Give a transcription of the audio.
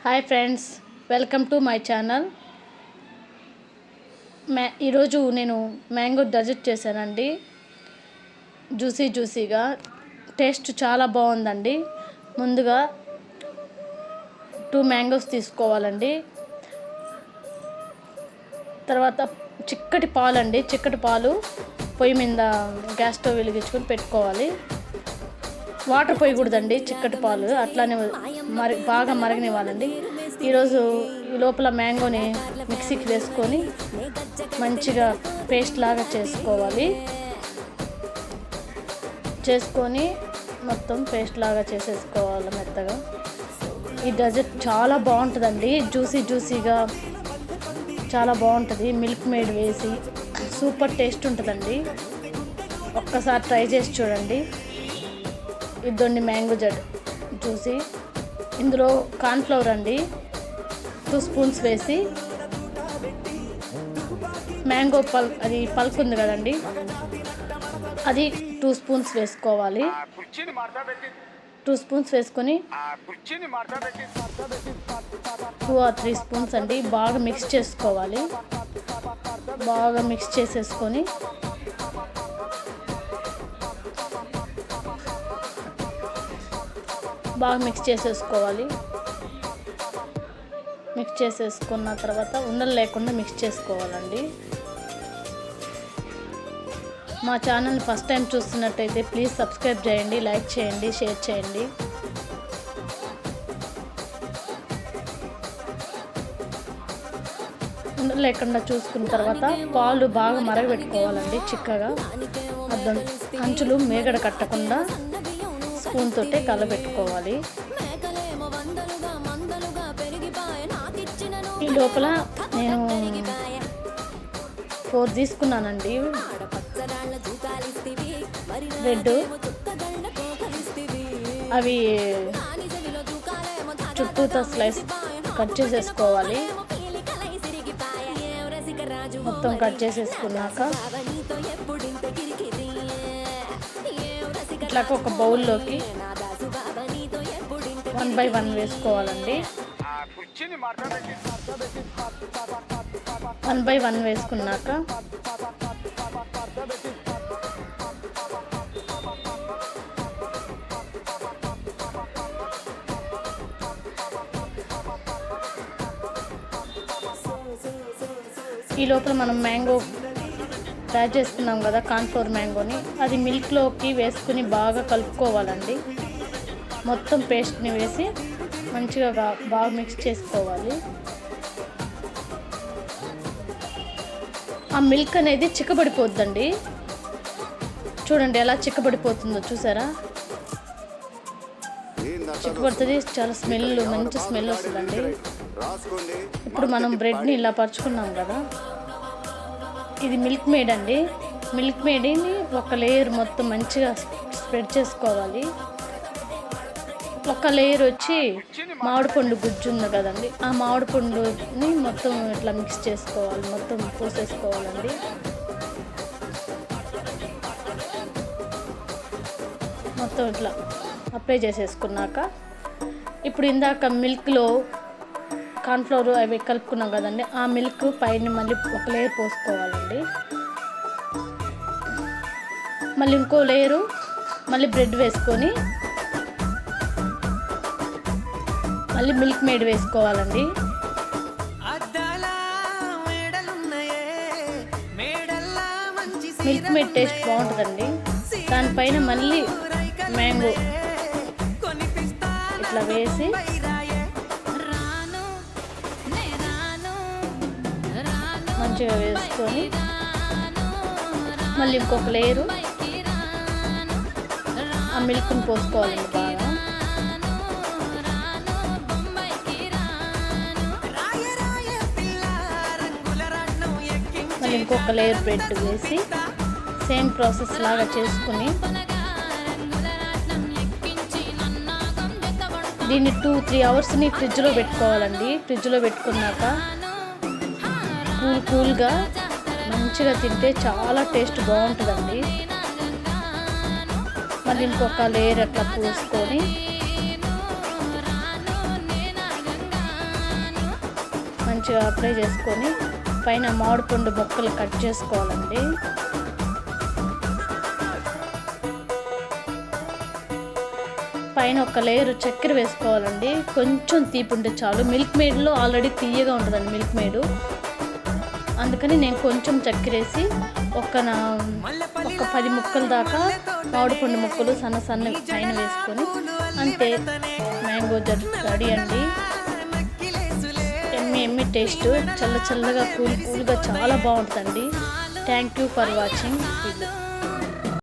Hi friends, welcome to my channel. ఈరోజు నేను mango dessert చేశానండి. జ్యూసీగా టేస్ట్ చాలా బాగుందండి. ముందుగా 2 మ్యాంగోస్ తీసుకోవాలండి. తర్వాత చిక్కటి పాలు పొయ్యి మీద గ్యాస్ స్టవ్ వెలిగించుకొని పెట్టుకోవాలి. వాటర్ పోయకూడదండి, చిక్కటి పాలు అట్లానే బాగా మరగనివ్వాలండి. ఈరోజు ఈ లోపల మ్యాంగోని మిక్సీకి వేసుకొని మంచిగా పేస్ట్ లాగా చేసుకొని మొత్తం పేస్ట్ లాగా చేసేసుకోవాలి మెత్తగా. ఈ డెజర్ట్ చాలా బాగుంటుందండి, జ్యూసీగా చాలా బాగుంటుంది. మిల్క్ మేడ్ వేసి సూపర్ టేస్ట్ ఉంటుందండి. ఒక్కసారి ట్రై చేసి చూడండి. ఇదండి మ్యాంగో జ్యూసీ. ఇందులో కార్న్ఫ్లవర్ అండి 2 స్పూన్స్ వేసి, మ్యాంగో పల్ప్ ఉంది కదండి, అది 2 స్పూన్స్ వేసుకోవాలి. 2 స్పూన్స్ వేసుకొని 2 or 3 స్పూన్స్ అండి బాగా మిక్స్ చేసుకోవాలి. బాగా మిక్స్ చేసేసుకొని బాగా మిక్స్ చేసేసుకున్న తర్వాత ఉండలు లేకుండా మిక్స్ చేసుకోవాలండి. మా ఛానల్ని ఫస్ట్ టైం చూస్తున్నట్టయితే ప్లీజ్ సబ్స్క్రైబ్ చేయండి, లైక్ చేయండి, షేర్ చేయండి. ఉండలు లేకుండా చూసుకున్న తర్వాత పాలు బాగా మరగబెట్టుకోవాలండి చిక్కగా. అంచులు మేగడ కట్టకుండా స్పూన్ తోటే కలబెట్టుకోవాలి. ఈ లోపల నేను 4 తీసుకున్నానండి బ్రెడ్. అవి చుట్టూతో స్లైస్ కట్ చేసేసుకోవాలి. మొత్తం కట్ చేసేసుకున్నాక ఇట్లా ఒక బౌల్లోకి 1 by 1 వేసుకోవాలండి. 1 by 1 వేసుకున్నాక ఈ లోపల మనం మ్యాంగో తయారు చేసుకున్నాం కదా, కార్న్ఫ్లవర్ మ్యాంగోని, అది మిల్క్లోకి వేసుకుని బాగా కలుపుకోవాలండి. మొత్తం పేస్ట్ని వేసి మంచిగా బాగా మిక్స్ చేసుకోవాలి. ఆ మిల్క్ అనేది చిక్కబడిపోద్దండి. చూడండి ఎలా చిక్కబడిపోతుందో, చూసారా? చిక్కబడుతుంది, చాలా మంచి స్మెల్ వస్తుందండి. ఇప్పుడు మనం బ్రెడ్ని ఇలా పరుచుకున్నాం కదా, ఇది మిల్క్ మేడ్ అండి. మిల్క్ మేడ్ని ఒక లేయర్ మొత్తం మంచిగా స్ప్రెడ్ చేసుకోవాలి. ఒక లేయర్ వచ్చి మామిడి పండు గుజ్జు ఉంది కదండి, ఆ మామిడి పండుని మొత్తం ఇట్లా మిక్స్ చేసుకోవాలి, మొత్తం పోసేసుకోవాలండి. మొత్తం ఇట్లా అప్లై చేసేసుకున్నాక ఇప్పుడు ఇందాక మిల్క్లో కార్న్ఫ్లవర్ అవి కలుపుకున్నాం కదండి, ఆ మిల్క్ పైన మళ్ళీ ఒక లేయర్ పోసుకోవాలండి. మళ్ళీ ఇంకో లేయరు మళ్ళీ బ్రెడ్ వేసుకొని మళ్ళీ మిల్క్ మేడ్ వేసుకోవాలండి. మిల్క్ మేడ్ టేస్ట్ బాగుంటుందండి. దానిపైన మళ్ళీ మ్యాంగో ఇట్లా వేసి మంచిగా వేసుకొని మళ్ళీ ఇంకొక లేయరు ఆ మిల్క్ని పోసుకోవాలండి బాగా. మళ్ళీ ఇంకొక లేయర్ బ్రెడ్ వేసి సేమ్ ప్రాసెస్ లాగా చేసుకుని దీన్ని 2-3 అవర్స్ని ఫ్రిడ్జ్లో పెట్టుకోవాలండి. ఫ్రిడ్జ్లో పెట్టుకున్నాక కూల్గా మంచిగా తింటే చాలా టేస్ట్ బాగుంటుందండి. మళ్ళీ ఇంకొక లేయర్ అట్లా పూసుకొని మంచిగా అప్లై చేసుకొని పైన మామిడి పండు ముక్కలు కట్ చేసుకోవాలండి. పైన ఒక లేయర్ చక్కెర వేసుకోవాలండి. కొంచెం తీపి ఉంటే చాలు. మిల్క్ మేడ్లో ఆల్రెడీ తీయగా ఉంటుందండి మిల్క్ మేడు, అందుకని నేను కొంచెం చక్కెర వేసి ఒక 10 ముక్కల దాకా మామిడి పండు ముక్కలు సన్న పైన వేసుకొని అంతే, మ్యాంగో రెడీ అండి. ఎమ్మి టేస్ట్, చల్లగా కూల్గా చాలా బాగుంటుందండి. Thank you for watching.